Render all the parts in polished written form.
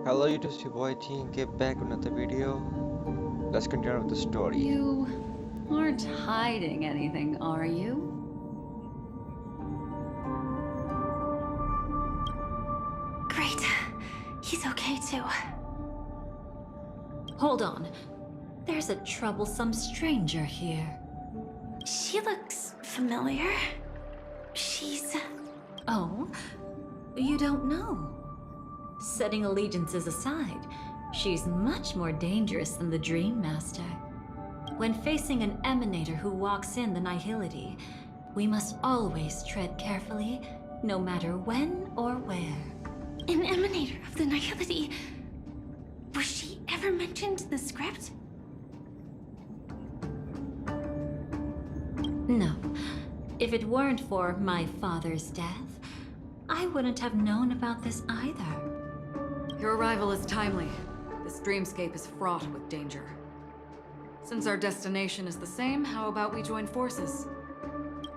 Hello YouTube, it's your boy T and get back with another video. Let's continue with the story. You aren't hiding anything, are you? Great. He's okay too. Hold on. There's a troublesome stranger here. She looks familiar. She's... Oh? You don't know? Setting allegiances aside, she's much more dangerous than the Dream Master. When facing an emanator who walks in the Nihility, we must always tread carefully, no matter when or where. an emanator of the Nihility. Was she ever mentioned in the script? No. If it weren't for my father's death, I wouldn't have known about this either. Your arrival is timely. This dreamscape is fraught with danger. Since our destination is the same, how about we join forces?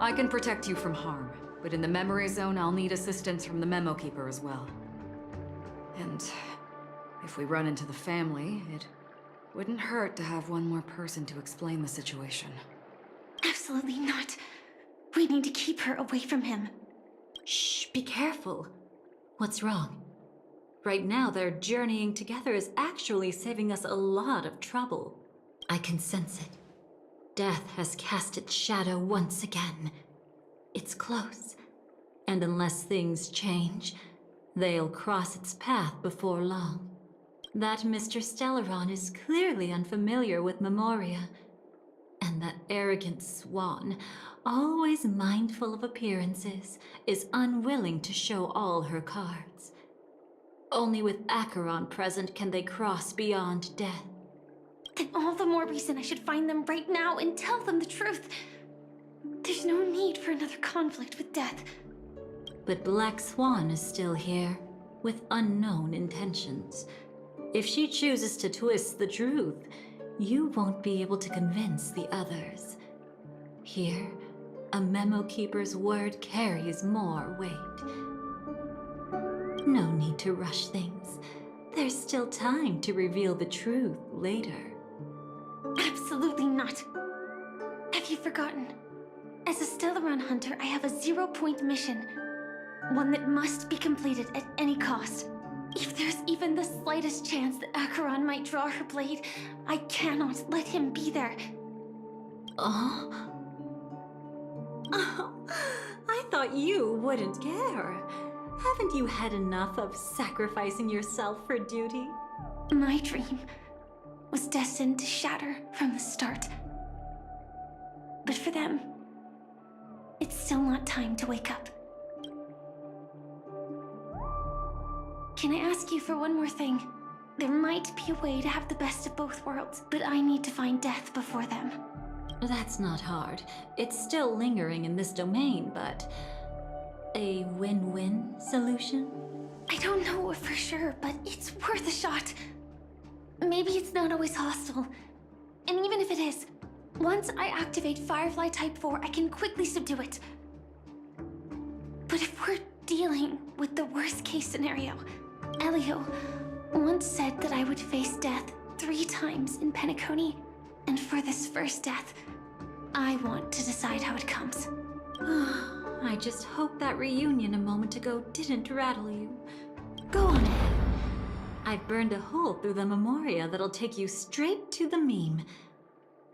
I can protect you from harm, but in the memory zone, I'll need assistance from the Memo Keeper as well. And if we run into the family, it wouldn't hurt to have one more person to explain the situation. Absolutely not. We need to keep her away from him. Shh, be careful. What's wrong? Right now, their journeying together is actually saving us a lot of trouble. I can sense it. Death has cast its shadow once again. It's close. And unless things change, they'll cross its path before long. That Mr. Stellaron is clearly unfamiliar with Memoria. And that arrogant swan, always mindful of appearances, is unwilling to show all her cards. Only with Acheron present can they cross beyond death. Then all the more reason I should find them right now and tell them the truth. There's no need for another conflict with death. But Black Swan is still here, with unknown intentions. If she chooses to twist the truth, you won't be able to convince the others. Here, a Memo Keeper's word carries more weight. No need to rush things. There's still time to reveal the truth later. Absolutely not. Have you forgotten? As a Stellaron hunter, I have a 0-point mission. One that must be completed at any cost. If there's even the slightest chance that Acheron might draw her blade, I cannot let him be there. Oh? Oh, I thought you wouldn't care. Haven't you had enough of sacrificing yourself for duty? My dream was destined to shatter from the start. But for them, it's still not time to wake up. Can I ask you for one more thing? There might be a way to have the best of both worlds, but I need to find death before them. That's not hard. It's still lingering in this domain, but... a win-win solution? I don't know for sure, but it's worth a shot. Maybe it's not always hostile. And even if it is, once I activate Firefly Type 4, I can quickly subdue it. But if we're dealing with the worst-case scenario, Elio once said that I would face death 3 times in Penacony. And for this first death, I want to decide how it comes. I just hope that reunion a moment ago didn't rattle you. Go on ahead. I've burned a hole through the Memoria that'll take you straight to the meme.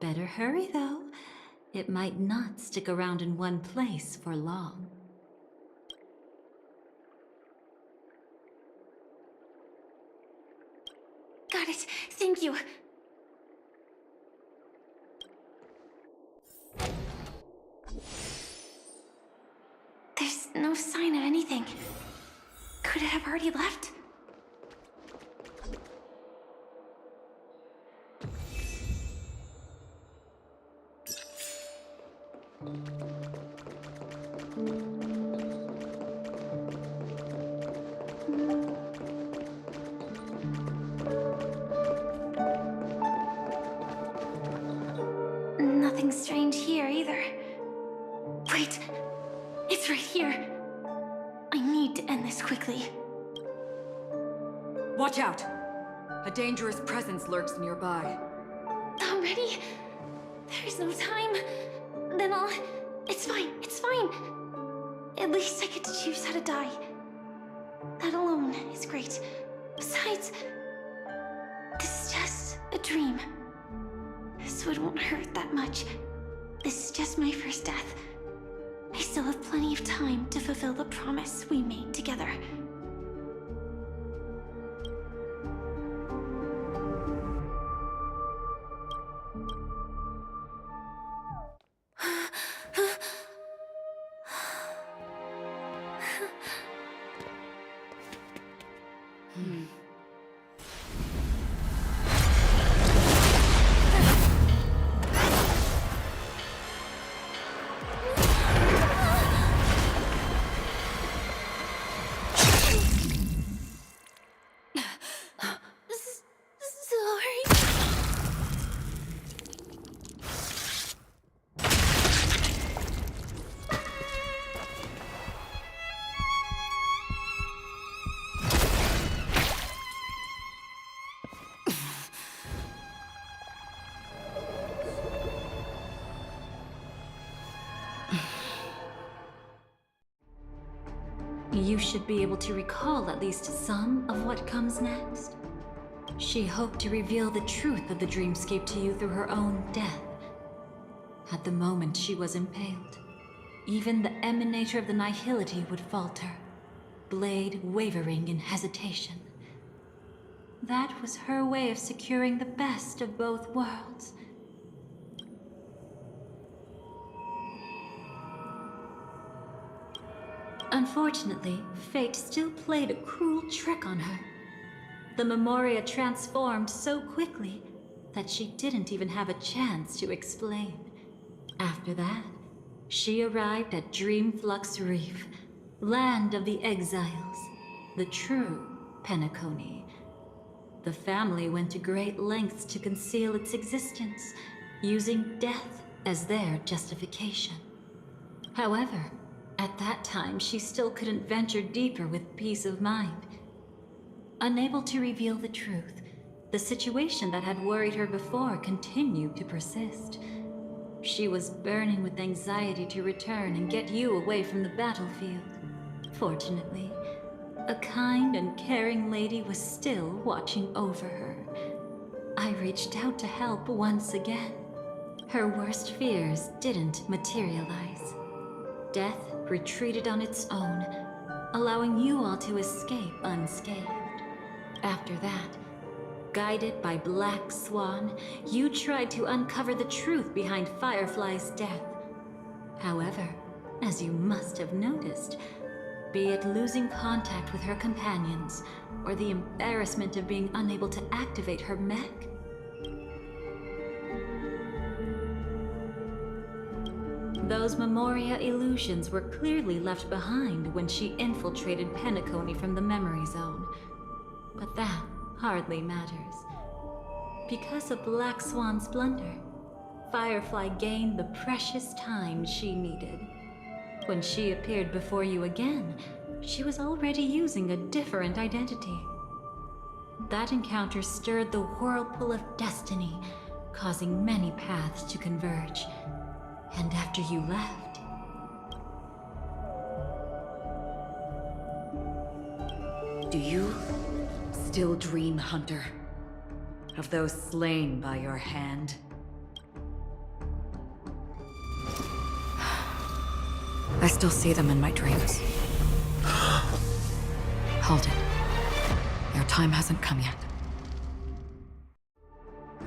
Better hurry, though. It might not stick around in one place for long. Got it. Thank you. There's no sign of anything. Could it have already left? Nothing strange here either. Wait, it's right here. I need to end this quickly. Watch out! A dangerous presence lurks nearby. Already? There's no time. Then I'll... It's fine, it's fine. At least I get to choose how to die. That alone is great. Besides, this is just a dream. So it won't hurt that much. This is just my first death. I still have plenty of time to fulfill the promise we made together. Sorry. You should be able to recall at least some of what comes next. She hoped to reveal the truth of the dreamscape to you through her own death. At the moment she was impaled, even the emanator of the nihility would falter, blade wavering in hesitation. That was her way of securing the best of both worlds. Unfortunately, fate still played a cruel trick on her. The Memoria transformed so quickly that she didn't even have a chance to explain. After that, she arrived at Dreamflux Reef, land of the exiles, the true Penacony. The family went to great lengths to conceal its existence, using death as their justification. However, at that time, she still couldn't venture deeper with peace of mind. Unable to reveal the truth, the situation that had worried her before continued to persist. She was burning with anxiety to return and get you away from the battlefield. Fortunately, a kind and caring lady was still watching over her. I reached out to help once again. Her worst fears didn't materialize. Death retreated on its own, allowing you all to escape unscathed. After that, guided by Black Swan, you tried to uncover the truth behind Firefly's death. However, as you must have noticed, be it losing contact with her companions, or the embarrassment of being unable to activate her mech, those Memoria illusions were clearly left behind when she infiltrated Penacony from the memory zone. But that hardly matters. Because of Black Swan's blunder, Firefly gained the precious time she needed. When she appeared before you again, she was already using a different identity. That encounter stirred the whirlpool of destiny, causing many paths to converge. And after you left... Do you still dream, Hunter? Of those slain by your hand? I still see them in my dreams. Hold it. Your time hasn't come yet.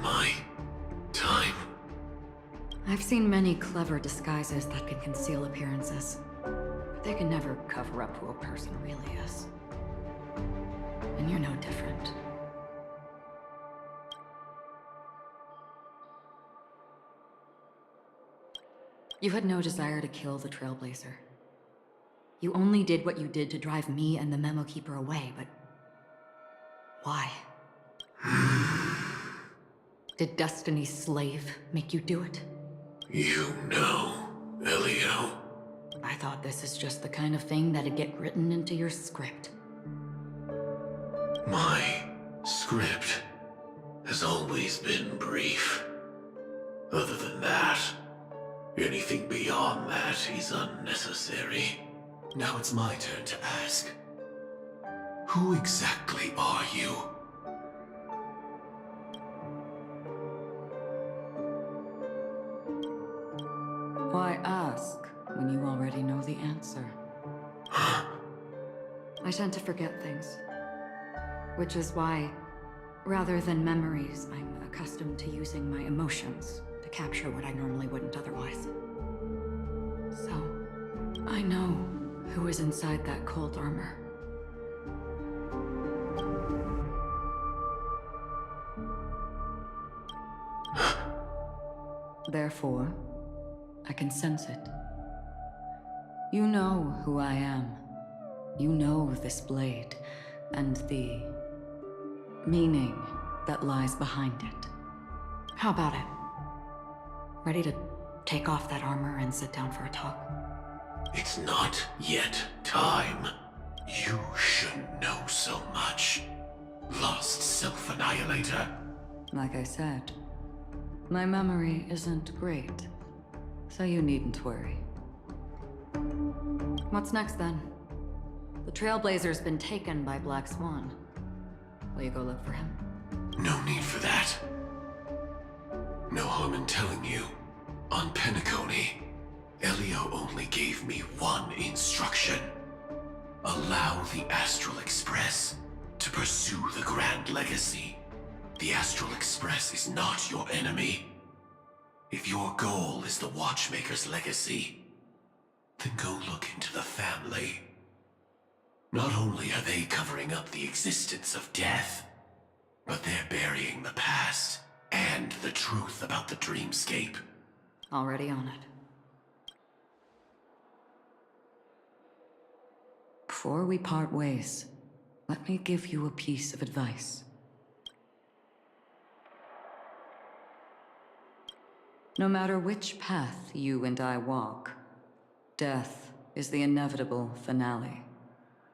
My time? I've seen many clever disguises that can conceal appearances, but they can never cover up who a person really is. And you're no different. You had no desire to kill the Trailblazer. You only did what you did to drive me and the Memo Keeper away, but... why? Did Destiny's slave make you do it? You know, Elio. I thought this is just the kind of thing that'd get written into your script. My script has always been brief. Other than that, anything beyond that is unnecessary. Now it's my turn to ask. Who exactly are you? Why ask when you already know the answer? I tend to forget things. Which is why, rather than memories, I'm accustomed to using my emotions to capture what I normally wouldn't otherwise. So, I know who is inside that cold armor. Therefore, I can sense it. You know who I am. You know this blade, and the meaning that lies behind it. How about it? Ready to take off that armor and sit down for a talk? It's not yet time. You shouldn't know so much. Lost self-annihilator. Like I said, my memory isn't great, so you needn't worry. What's next then? The Trailblazer's been taken by Black Swan. Will you go look for him? No need for that. No harm in telling you. On Penacony, Elio only gave me one instruction. Allow the Astral Express to pursue the Grand Legacy. The Astral Express is not your enemy. If your goal is the Watchmaker's legacy, then go look into the family. Not only are they covering up the existence of death, but they're burying the past and the truth about the dreamscape. Already on it. Before we part ways, let me give you a piece of advice. No matter which path you and I walk, death is the inevitable finale.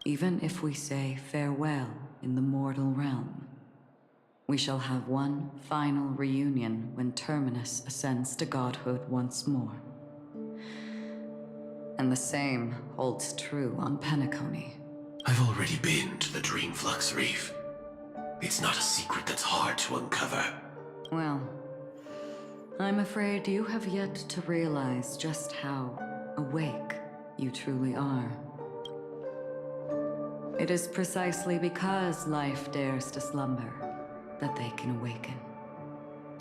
Even if we say farewell in the mortal realm, we shall have one final reunion when Terminus ascends to godhood once more. And the same holds true on Penacony. I've already been to the Dreamflux Reef. It's not a secret that's hard to uncover. Well, I'm afraid you have yet to realize just how awake you truly are. It is precisely because life dares to slumber that they can awaken.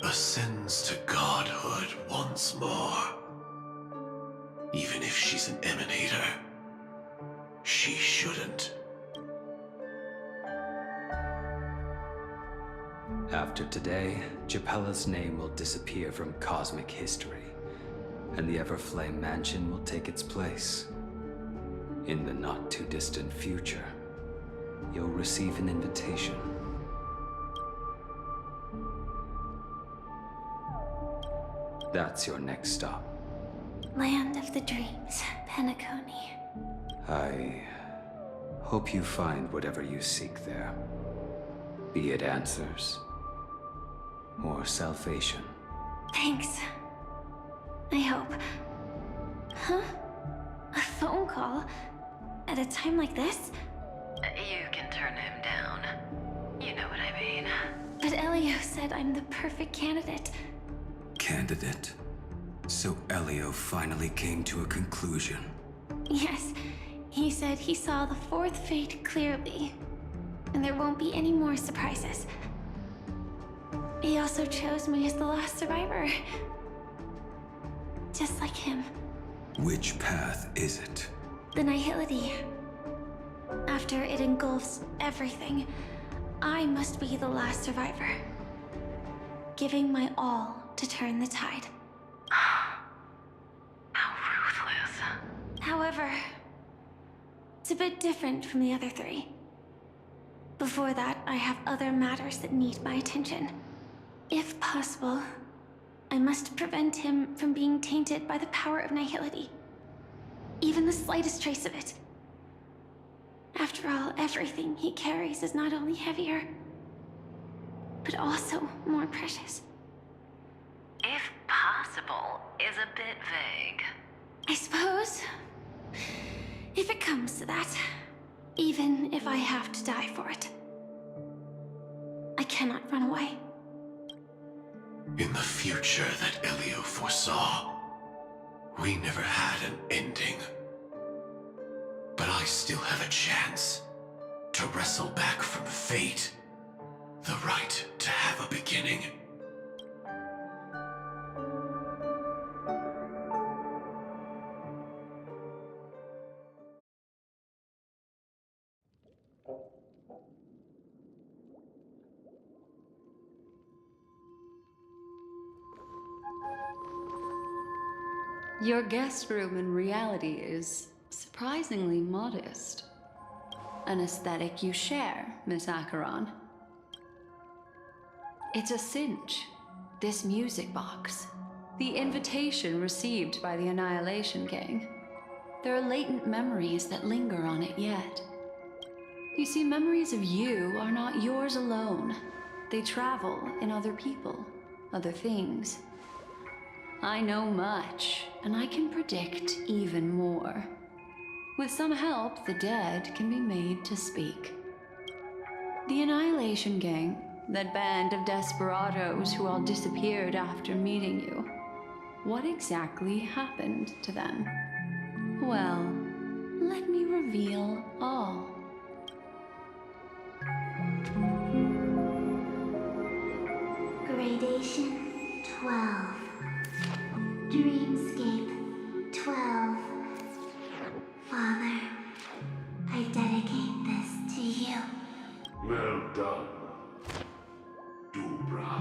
Ascends to godhood once more. Even if she's an emanator, she shouldn't. After today, Japella's name will disappear from cosmic history, and the Everflame Mansion will take its place. In the not-too-distant future, you'll receive an invitation. That's your next stop. Land of the Dreams, Penacony. I hope you find whatever you seek there. Be it answers or salvation. Thanks. I hope. Huh? A phone call? At a time like this? You can turn him down. You know what I mean. But Elio said I'm the perfect candidate. Candidate? So Elio finally came to a conclusion. Yes, he said he saw the fourth fate clearly. And there won't be any more surprises. He also chose me as the last survivor. Just like him. Which path is it? The Nihility. After it engulfs everything, I must be the last survivor. Giving my all to turn the tide. How ruthless. However, it's a bit different from the other three. Before that, I have other matters that need my attention. If possible, I must prevent him from being tainted by the power of Nihility. Even the slightest trace of it. After all, everything he carries is not only heavier, but also more precious. If possible is a bit vague. I suppose. If it comes to that. Even if I have to die for it. I cannot run away. In the future that Elio foresaw, we never had an ending. But I still have a chance to wrestle back from fate the right to have a beginning. Your guest room in reality is surprisingly modest. An aesthetic you share, Miss Acheron. It's a cinch. This music box. The invitation received by the Annihilation Gang. There are latent memories that linger on it yet. You see, memories of you are not yours alone. They travel in other people, other things. I know much, and I can predict even more. With some help, the dead can be made to speak. The Annihilation Gang, that band of desperados who all disappeared after meeting you. What exactly happened to them? Well, let me reveal all. Gradation 12. Dreamscape 12. Father, I dedicate this to you. Well done, Dubra.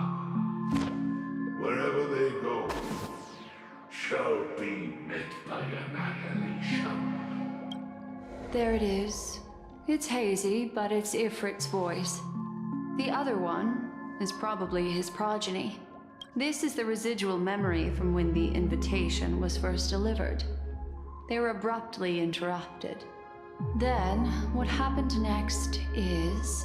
Wherever they go, shall be met by annihilation. There it is. It's hazy, but it's Ifrit's voice. The other one is probably his progeny. This is the residual memory from when the invitation was first delivered. They were abruptly interrupted. Then, what happened next is...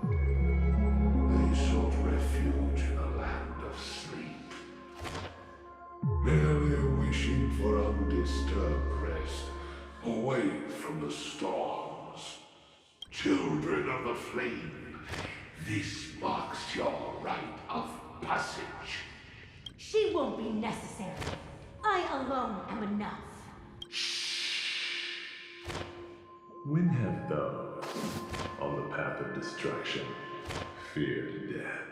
They sought refuge in a land of sleep, merely wishing for undisturbed rest, away from the storms. Children of the flame, this marks your rite of passage. She won't be necessary. I alone am enough. When have those on the path of destruction feared death?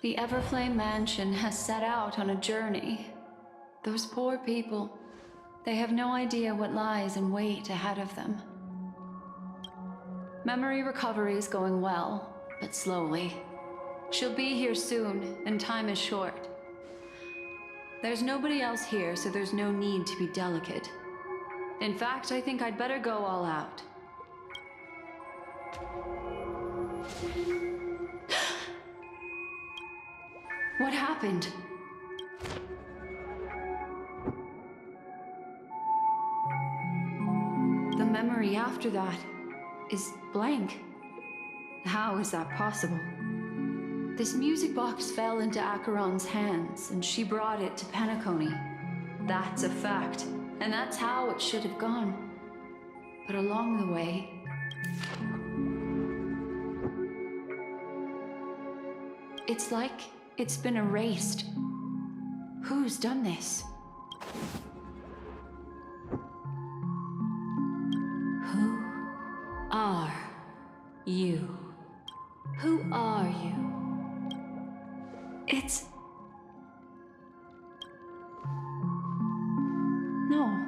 The Everflame Mansion has set out on a journey. Those poor people, they have no idea what lies in wait ahead of them. Memory recovery is going well, but slowly. She'll be here soon, and time is short. There's nobody else here, so there's no need to be delicate. In fact, I think I'd better go all out. What happened? The memory after that is blank. How is that possible? This music box fell into Acheron's hands, and she brought it to Penacony. That's a fact, and that's how it should have gone. But along the way... it's like it's been erased. Who's done this? Who are you? Who are you? It's... no.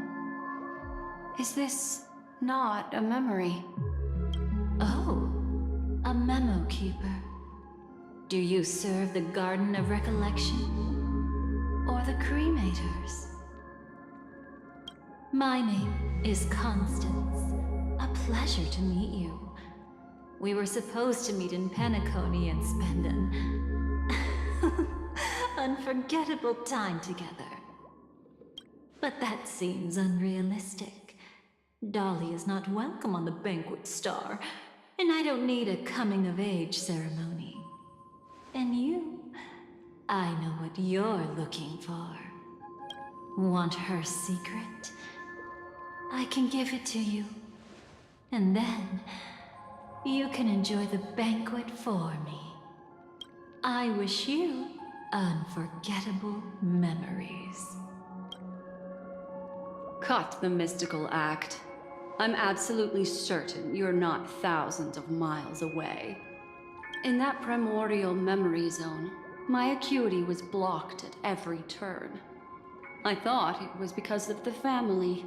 Is this not a memory? Oh, a memo keeper. Do you serve the Garden of Recollection? Or the Cremators? My name is Constance. A pleasure to meet you. We were supposed to meet in Penacony and spend an unforgettable time together. But that seems unrealistic. Dahlia is not welcome on the Banquet Star. and I don't need a coming-of-age ceremony. And you, I know what you're looking for. Want her secret? I can give it to you. And then, you can enjoy the banquet for me. I wish you unforgettable memories. Cut the mystical act. I'm absolutely certain you're not thousands of miles away. In that primordial memory zone, my acuity was blocked at every turn. I thought it was because of the family,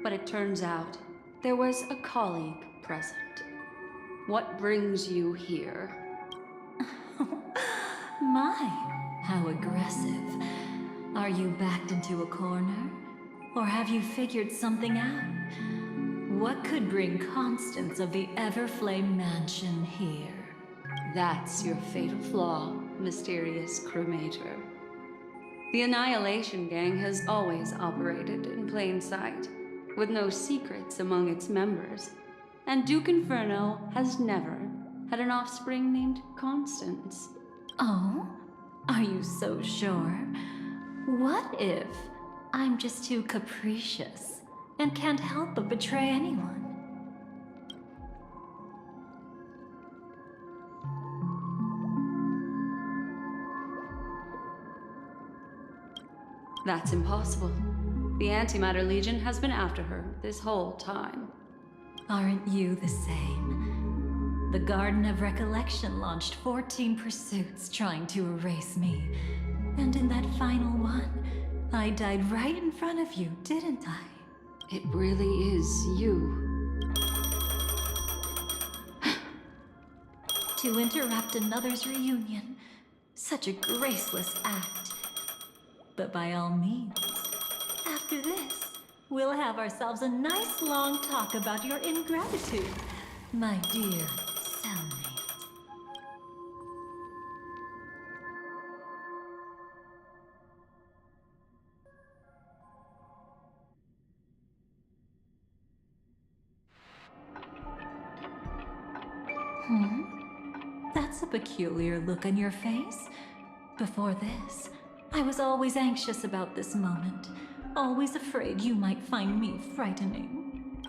but it turns out there was a colleague present. What brings you here? My, how aggressive. Are you backed into a corner? Or have you figured something out? What could bring Constance of the Everflame Mansion here? That's your fatal flaw, mysterious cremator. The Annihilation Gang has always operated in plain sight, with no secrets among its members. And Duke Inferno has never had an offspring named Constance. Oh? Are you so sure? What if I'm just too capricious and can't help but betray anyone? That's impossible. The Antimatter Legion has been after her this whole time. Aren't you the same? The Garden of Recollection launched 14 pursuits trying to erase me. And in that final one, I died right in front of you, didn't I? It really is you. To interrupt another's reunion. Such a graceless act. But by all means, after this, we'll have ourselves a nice long talk about your ingratitude, my dear cellmate. That's a peculiar look on your face. Before this, I was always anxious about this moment, always afraid you might find me frightening.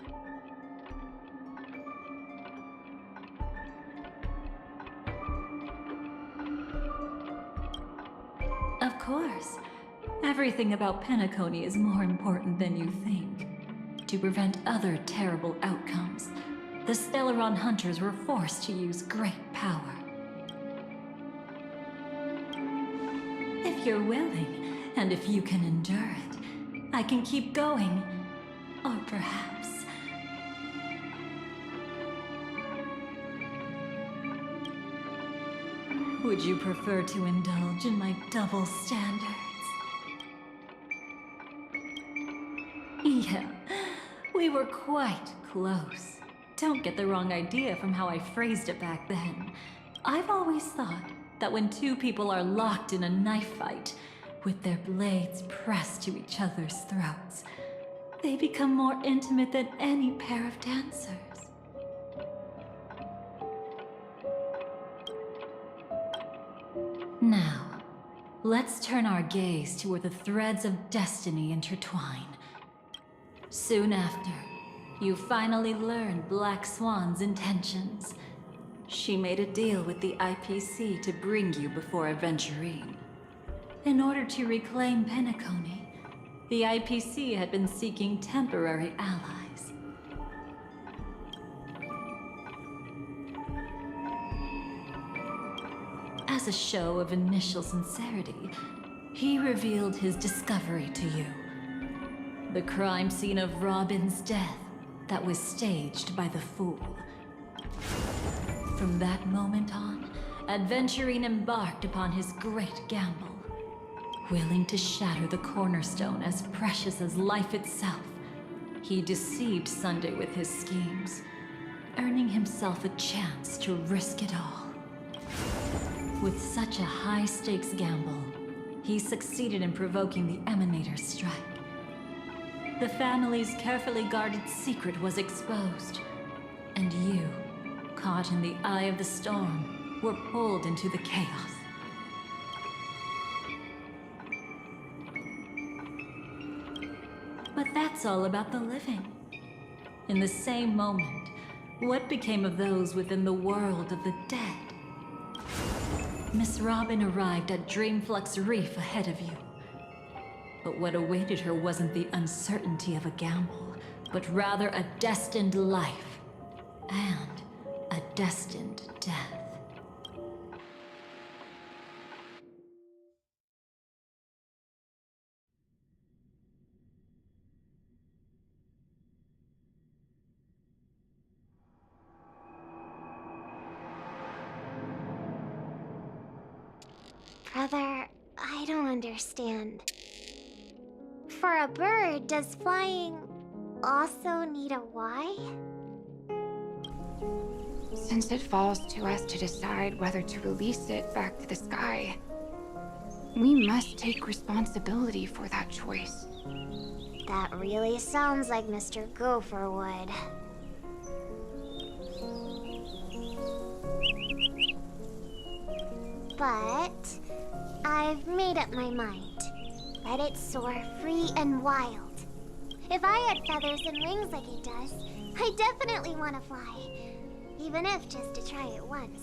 Of course, everything about Penacony is more important than you think. To prevent other terrible outcomes, the Stellaron hunters were forced to use great power. If you're willing, and if you can endure it, I can keep going. Or perhaps... would you prefer to indulge in my double standards? Yeah, we were quite close. Don't get the wrong idea from how I phrased it back then. I've always thought that when two people are locked in a knife fight, with their blades pressed to each other's throats, they become more intimate than any pair of dancers. Now, let's turn our gaze to where the threads of destiny intertwine. Soon after, you finally learn Black Swan's intentions. She made a deal with the IPC to bring you before Aventurine. In order to reclaim Penacony, the IPC had been seeking temporary allies. As a show of initial sincerity, he revealed his discovery to you. The crime scene of Robin's death that was staged by the Fool. From that moment on, Aventurine embarked upon his great gamble. Willing to shatter the cornerstone as precious as life itself, he deceived Sunday with his schemes, earning himself a chance to risk it all. With such a high-stakes gamble, he succeeded in provoking the Emanator's strike. The family's carefully guarded secret was exposed, and you caught in the eye of the storm, were pulled into the chaos. But that's all about the living. In the same moment, what became of those within the world of the dead? Miss Robin arrived at Dreamflux Reef ahead of you. But what awaited her wasn't the uncertainty of a gamble, but rather a destined life and a destined death. Brother, I don't understand. For a bird, does flying also need a why? Since it falls to us to decide whether to release it back to the sky, we must take responsibility for that choice. That really sounds like Mr. Gopher would. But I've made up my mind. Let it soar free and wild. If I had feathers and wings like it does, I definitely want to fly. Even if just to try it once.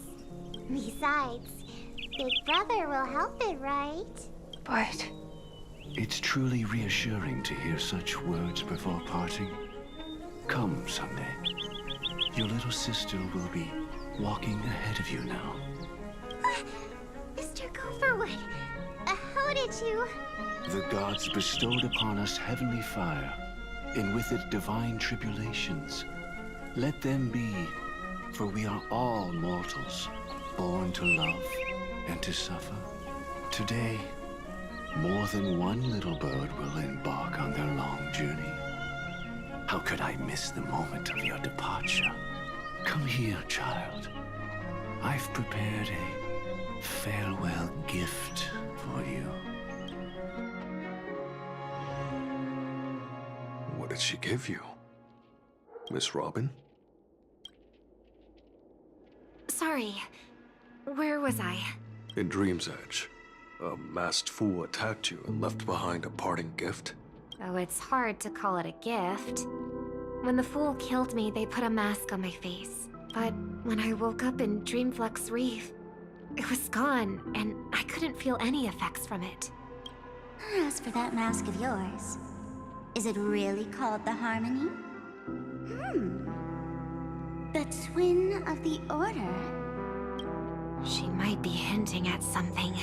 Besides, Big Brother will help it, right? But It's truly reassuring to hear such words before parting. Come someday. Your little sister will be walking ahead of you now. Mr. Gopherwood, how did you... The gods bestowed upon us heavenly fire, and with it divine tribulations. Let them be, for we are all mortals, born to love and to suffer. Today, more than one little bird will embark on their long journey. How could I miss the moment of your departure? Come here, child. I've prepared a farewell gift for you. What did she give you? Miss Robin? Sorry. Where was I? In Dream's Edge, a masked fool attacked you and left behind a parting gift. Oh, it's hard to call it a gift. When the fool killed me, they put a mask on my face. But when I woke up in Dreamflux Reef, it was gone, and I couldn't feel any effects from it. As for that mask of yours, is it really called the Harmony? The Twin of the Order? She might be hinting at something,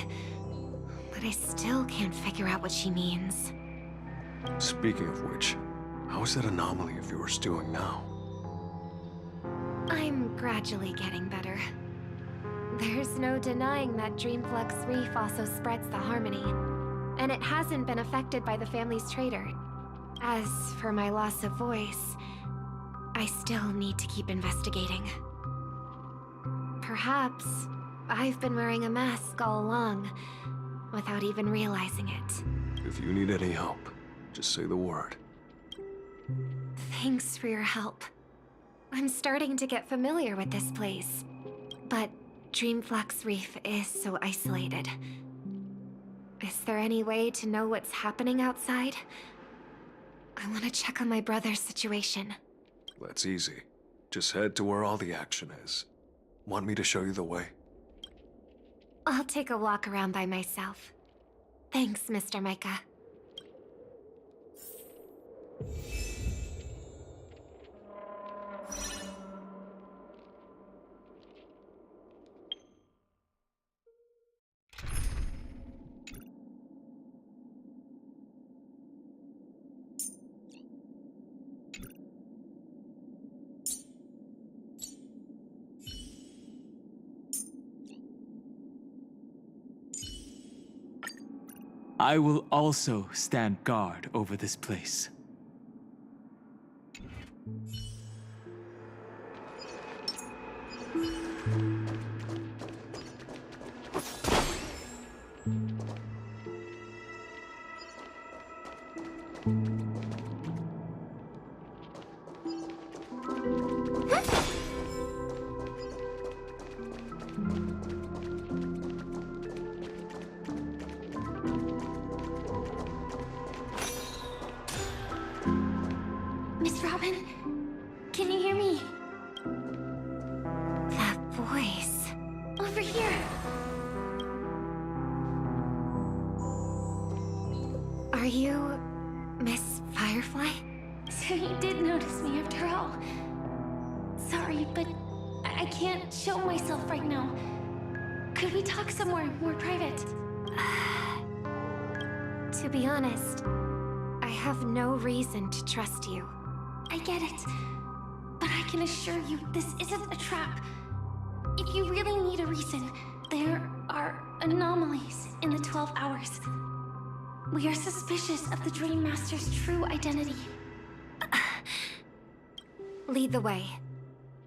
but I still can't figure out what she means. Speaking of which, how is that anomaly of yours doing now? I'm gradually getting better. There's no denying that Dreamflux Reef also spreads the Harmony, and it hasn't been affected by the family's traitor. As for my loss of voice, I still need to keep investigating. Perhaps I've been wearing a mask all along, without even realizing it. If you need any help, just say the word. Thanks for your help. I'm starting to get familiar with this place, but Dreamflux Reef is so isolated. Is there any way to know what's happening outside? I want to check on my brother's situation. That's easy. Just head to where all the action is. Want me to show you the way? I'll take a walk around by myself. Thanks, Mr. Micah. I will also stand guard over this place. sorry, but I can't show myself right now. Could we talk somewhere more private? To be honest, I have no reason to trust you. I get it. But I can assure you, this isn't a trap. If you really need a reason, there are anomalies in the 12 hours. We are suspicious of the Dream Master's true identity. Lead the way.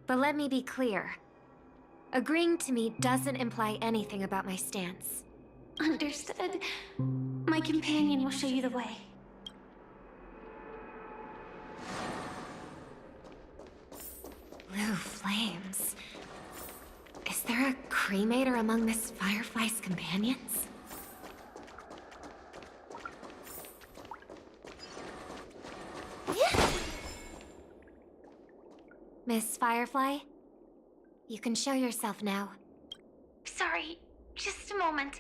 But let me be clear. Agreeing to me doesn't imply anything about my stance. Understood. My companion will show you the way. Blue flames. Is there a cremator among Miss Firefly's companions? Miss Firefly? You can show yourself now. Sorry, just a moment.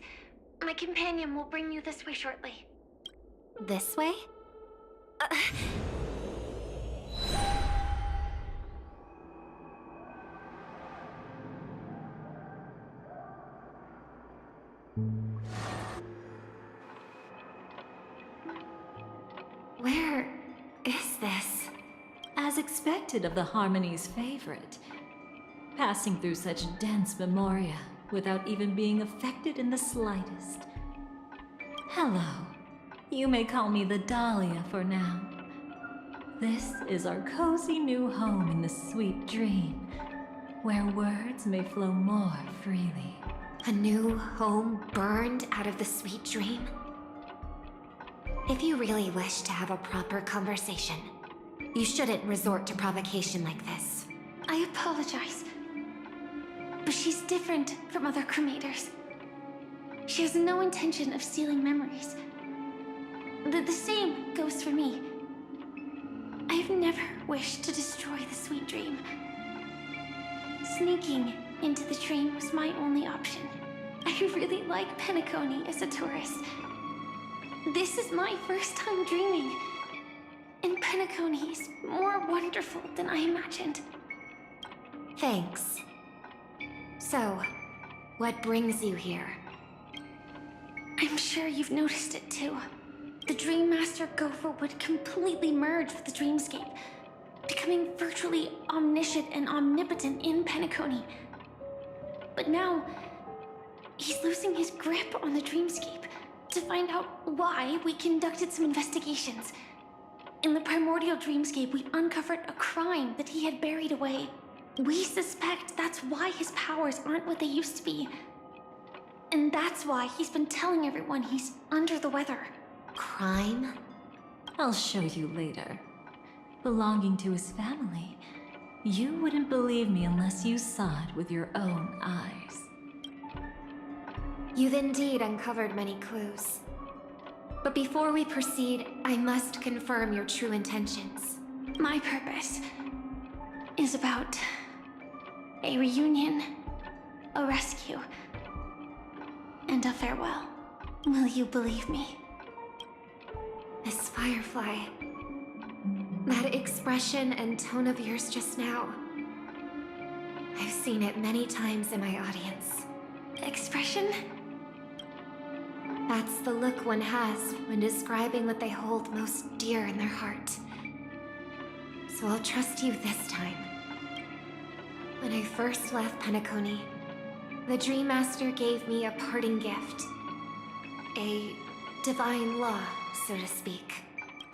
My companion will bring you this way shortly. This way? Where is this? As expected of the Harmony's favorite. Passing through such dense memoria without even being affected in the slightest. Hello. You may call me the Dahlia for now. This is our cozy new home in the sweet dream, where words may flow more freely. A new home burned out of the sweet dream? If you really wish to have a proper conversation, you shouldn't resort to provocation like this. I apologize. But she's different from other cremators. She has no intention of stealing memories. The same goes for me. I've never wished to destroy the sweet dream. Sneaking into the dream was my only option. I really like Penacony as a tourist. This is my first time dreaming. And Penacony is more wonderful than I imagined. Thanks. So, what brings you here? I'm sure you've noticed it too. The Dream Master Gopher would completely merge with the dreamscape, becoming virtually omniscient and omnipotent in Penacony. But now, he's losing his grip on the dreamscape. To find out why, we conducted some investigations. In the primordial dreamscape, we uncovered a crime that he had buried away. We suspect that's why his powers aren't what they used to be. And that's why he's been telling everyone he's under the weather. Crime? I'll show you later. Belonging to his family, you wouldn't believe me unless you saw it with your own eyes. You've indeed uncovered many clues. But before we proceed, I must confirm your true intentions. My purpose is about a reunion, a rescue, and a farewell. Will you believe me? Miss Firefly, that expression and tone of yours just now, I've seen it many times in my audience. Expression? That's the look one has when describing what they hold most dear in their heart. So I'll trust you this time. When I first left Penacony, the Dream Master gave me a parting gift. A divine law, so to speak.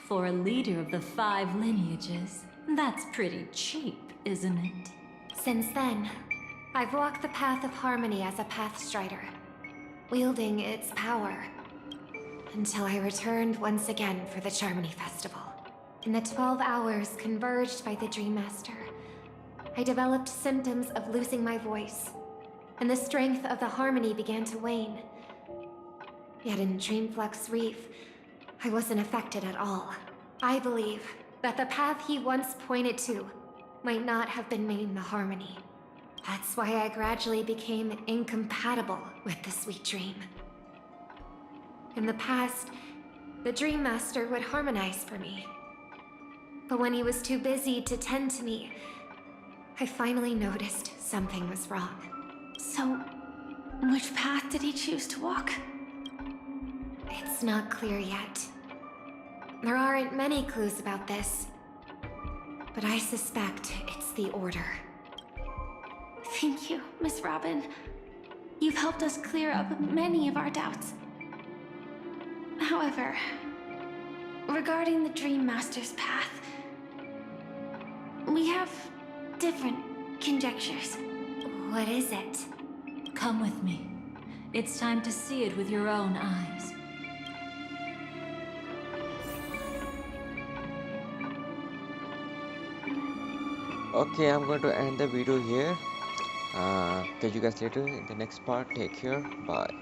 For a leader of the 5 lineages, that's pretty cheap, isn't it? Since then, I've walked the path of harmony as a Pathstrider, wielding its power, until I returned once again for the Charmony Festival. In the 12 hours converged by the Dream Master, I developed symptoms of losing my voice, and the strength of the harmony began to wane. Yet in Dreamflux Reef, I wasn't affected at all. I believe that the path he once pointed to might not have been named the harmony. That's why I gradually became incompatible with the sweet dream. In the past, the Dream Master would harmonize for me. But when he was too busy to tend to me, I finally noticed something was wrong. So, which path did he choose to walk? It's not clear yet. There aren't many clues about this, but I suspect it's the Order. Thank you, Miss Robin. You've helped us clear up many of our doubts. However, regarding the Dream Master's path, we have different conjectures. What is it? Come with me. It's time to see it with your own eyes. Okay, I'm going to end the video here. Catch you guys later in the next part. Take care. Bye.